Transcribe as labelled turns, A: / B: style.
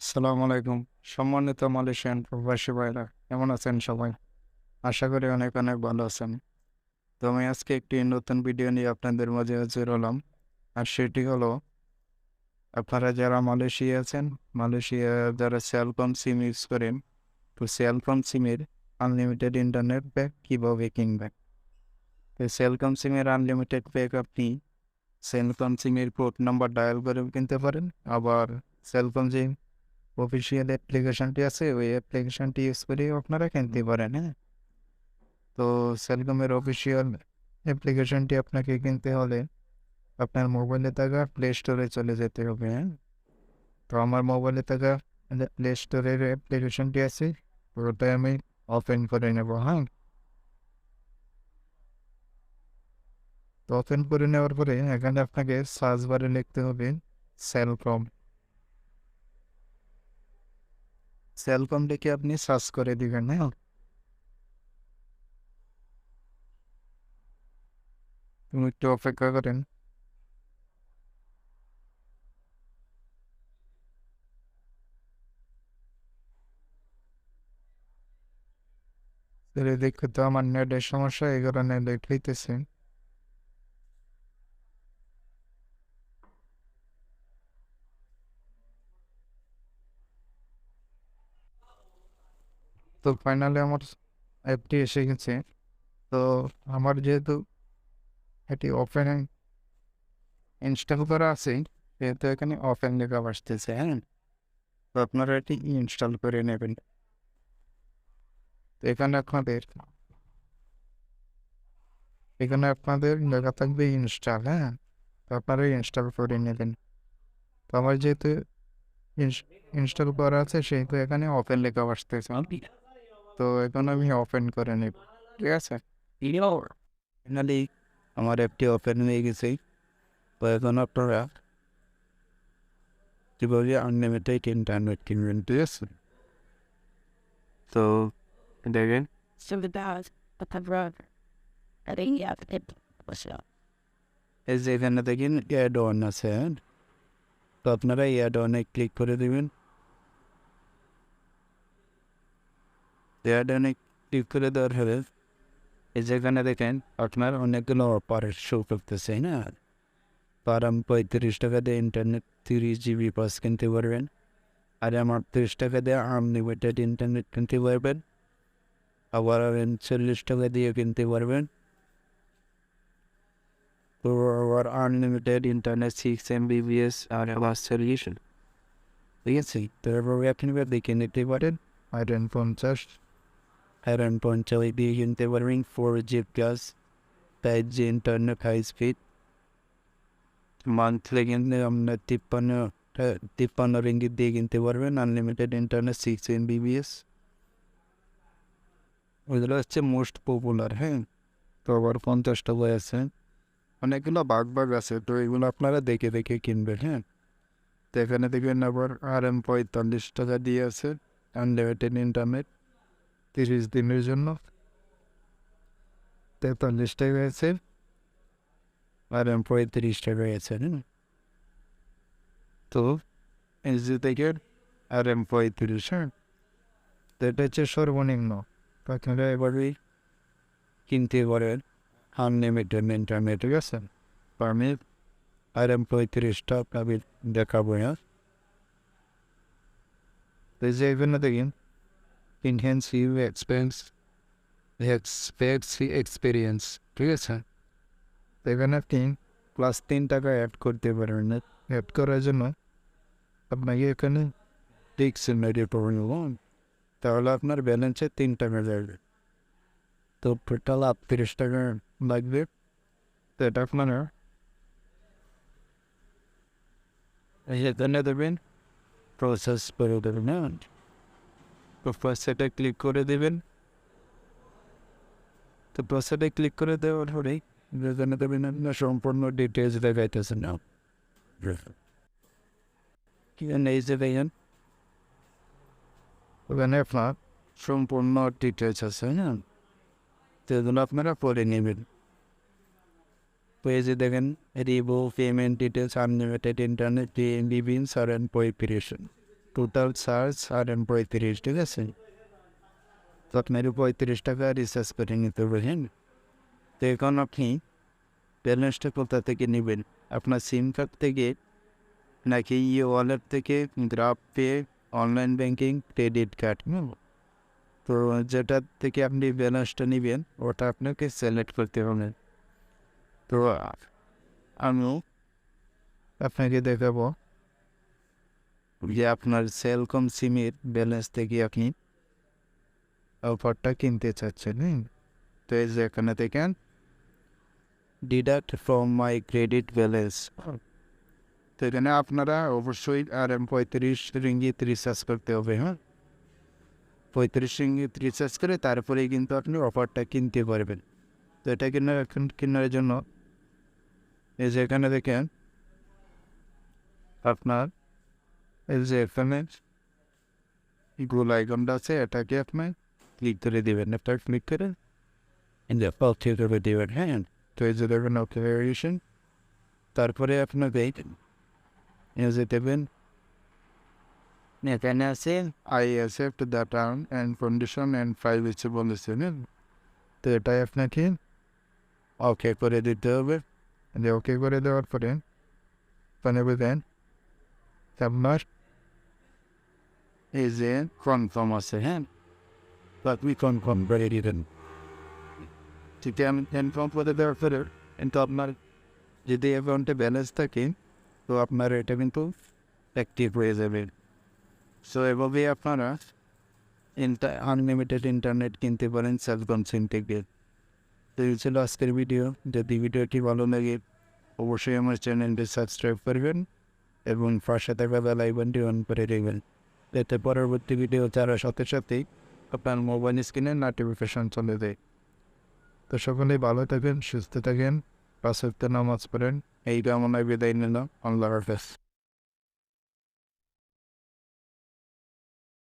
A: আসসালামু আলাইকুম। সম্মানিত মালয়েশিয়ান প্রবাসী ভাইরা, কেমন আছেন সবাই? আশা করি অনেক অনেক ভালো আছেন। তো আমি আজকে একটি নতুন ভিডিও নিয়ে আপনাদের মাঝে হাজির হলাম। আর সেটি হলো, আপনারা যারা মালয়েশিয়া আছেন, মালয়েশিয়া যারা সেলকম সিম ইউজ করেন, তো সেলকম সিমের আনলিমিটেড ইন্টারনেট প্যাক কীভাবে কিনবেন? তো সেলকম সিমের আনলিমিটেড প্যাক আপনি সেলকম সিমের পোর্ট নাম্বার ডায়াল করে কিনতে পারেন। আবার সেলকম যে অফিসিয়াল অ্যাপ্লিকেশনটি আছে, ওই অ্যাপ্লিকেশনটি ইউজ করেও আপনারা কিনতে পারেন, হ্যাঁ? তো সেলকমের অফিসিয়াল অ্যাপ্লিকেশনটি আপনাকে কিনতে হলে আপনার মোবাইলে থাকা প্লে স্টোরে চলে যেতে হবে, হ্যাঁ? তো আমার মোবাইলে থাকা যে প্লে স্টোরের অ্যাপ্লিকেশনটি আছে, ওটাই আমি ওপেন করে নেব, হ্যাঁ? তো ওপেন করে নেওয়ার পরে এখানে আপনাকে সার্চ বারে লিখতে হবে সেলকম। সেলকম লিখে আপনি সার্চ করে দিবেন, হ্যাঁ? তুমি একটু অপেক্ষা করেন। দেখতে তো আমার নেটের সমস্যা, এই কারণে লেট হইতেছে। তো ফাইনালি আমার অ্যাপটি এসে গেছে। তো আমার যেহেতু এটি ওপেন ইনস্টল করা আছে, সেহেতু এখানে ওপেন লেখা আসতেছে, হ্যাঁ? তো আপনারা এটি ইনস্টল করে নেবেন। তো এখানে আপনাদের লেখা থাকবে ইনস্টল, হ্যাঁ? তো আপনারা ইনস্টল করে নেবেন। তো আমার যেহেতু ইনস্টল করা আছে, সেহেতু এখানে ওপেন লেখা আসতেছে। তো এখন আমি ওপেন করে নেব, ঠিক আছে? ফাইনালি আমার অ্যাপটি ওপেন হয়ে গেছে। তো এখন আপনারা কীভাবে আনলিমিটেড ইন্টারনেট কিনবেন, ঠিক আছে? তো দেখেন, এই যে এখানে দেখেন অ্যাড অন আছে, হ্যাঁ? তো আপনারা অ্যাড অনে ক্লিক করে দেবেন। অ্যাড অনে ক্লিক করে দেওয়ার পরে এই যেখানে দেখেন আপনার অনেকগুলো অফার শো করতেছে, না? পার 35 টাকা দিয়ে ইন্টারনেট 30 GB পাস কিনতে পারবেন। আর 38 টাকা দিয়ে আনলিমিটেড ইন্টারনেট কিনতে পারবেন। আবার 40 টাকা দিয়ে কিনতে পারবেন তো আবার আনলিমিটেড ইন্টারনেট 6 MB আর আবার সলিউশন, ঠিক আছে? তারপরে আপনি দেখে নিতে পারেন আর50 দিয়ে কিনতে পারবেন 4G plus 5G internet high speed. Monthly কিনতে আপনার 53 রিঙ্গিত দিয়ে কিনতে পারবেন আনলিমিটেড ইন্টারনেট 6 MB। ওইগুলো হচ্ছে মোস্ট পপুলার, হ্যাঁ? তো আবার 50 টাকা আছে, অনেকগুলো ভাগ আছে। তো এগুলো আপনারা দেখে দেখে কিনবেন, হ্যাঁ? তো এখানে দেখবেন আবার RM-45 টাকা দিয়ে আছে আনলিমিটেড ইন্টারনেট 30 দিনের জন্য। 43 টাকা আছে, RM-35 টাকা আছে, হ্যাঁ? তো এই যে দেখেন RM-35, হ্যাঁ? তো এটা হচ্ছে সর্বনিম্ন। তো আপনারা এবারেই কিনতে পারেন আনলিমিটেড ইন্টারনেট, ঠিক আছে? তো আমি RM-35টা আপনাদের দেখাবো, হ্যাঁ? তো এই যে এখানে দেখেন ইনহেন্সিভ এক্সপেরিয়েন্স, ঠিক আছে? তো এখানে আপনি +3 টাকা অ্যাড করতে পারবেন। না অ্যাড করার জন্য আপনাকে এখানে টিক্স মেরে পড়ুন, তাহলে আপনার ব্যালেন্সে 3 টাকা যাবে। তো টোটাল 38 টাকা লাগবে। তো এটা আপনারা এখানে দেবেন প্রসেস করে দেবেন, হ্যাঁ? তো প্রসেসে ক্লিক করে দেবেন। তো প্রসেসে ক্লিক করে দেওয়ার পরেই যেখানে দেবেন আপনার সম্পূর্ণ ডিটেলস দেখাইতেছে না। এই যে দেখেন ওখানে আপনার সম্পূর্ণ ডিটেলস আছে, না? তো এগুলো আপনারা পড়ে নেবেন। তো এই যে দেখেন রিভো payment details unlimited internet DMB বিনস আর প্রিপারেশন, টোটাল চার্জ RM-35, ঠিক আছে? তো আপনার 35 টাকা রিচার্জ করে নিতে হবে, হ্যাঁ? তো এখন আপনি ব্যালেন্সটা কোথা থেকে নেবেন? আপনার সিম কার্ড থেকে, নাকি ওয়ালেট থেকে, graph pay, online banking, credit card? তো যেটা থেকে আপনি ব্যালেন্সটা নেবেন ওটা আপনাকে সিলেক্ট করতে হবে। তো আমি আপনাকে দেখাবো যে আপনার সেলকম সিমের ব্যালেন্স থেকে আপনি অফারটা কিনতে চাচ্ছেন। তো এই যে এখানে দেখেন deduct from my credit balance. তো এখানে আপনারা অবশ্যই RM-35 রিচার্জ করতে হবে, 35 রিঙ্গিত রিচার্জ করে তারপরেই কিন্তু আপনি অফারটা কিনতে পারবেন। তো এটা কেনার জন্য এই যে এখানে দেখেন আপনার এই যে এখানে গোল আইকনটা আছে, এটাকে আপনি ক্লিক করে দেবেন। এটা ক্লিক করে ওকে করে দেবেন, হ্যাঁ? তো এই যে দেখবেন ওকে হয়ে গেছেন। তারপরে আপনাকে এই যে দেবেন এখানে আছে I accept the term and condition and privacy বলেছেন। তো এটাই আপনাকে ওকে করে দিতে হবে। ওকে করে দেওয়ার পরে ওখানে দেন আপনার এই যে কনফার্ম আছে, হ্যাঁ? তো আপনি কনফার্ম করে দিবেন। ঠিক আমি কনফার্ম করে দেওয়ার পরে কিন্তু আপনার যদি অ্যাকাউন্টে ব্যালেন্স থাকে তো আপনার এটা কিন্তু অ্যাক্টিভ হয়ে যাবে। সো এভাবেই আপনারা আনলিমিটেড ইন্টারনেট কিনতে পারেন সেলকম সিম থেকে। তো এই ছিল আজকের ভিডিও। যদি ভিডিওটি ভালো লাগে অবশ্যই আমার চ্যানেলটি সাবস্ক্রাইব করবেন এবং পাশে থাকা বেল আইকনটি অন করে দেবেন, যাতে পরবর্তী ভিডিও ছাড়ার সাথে সাথেই আপনার মোবাইল স্ক্রিনে নোটিফিকেশন চলে যায়। তো সকলেই ভালো থাকেন, সুস্থ থাকেন, 5 ওয়াক্ত নামাজ পড়েন। এই কামনায় বিদায় নিলাম। আল্লাহ হাফেজ।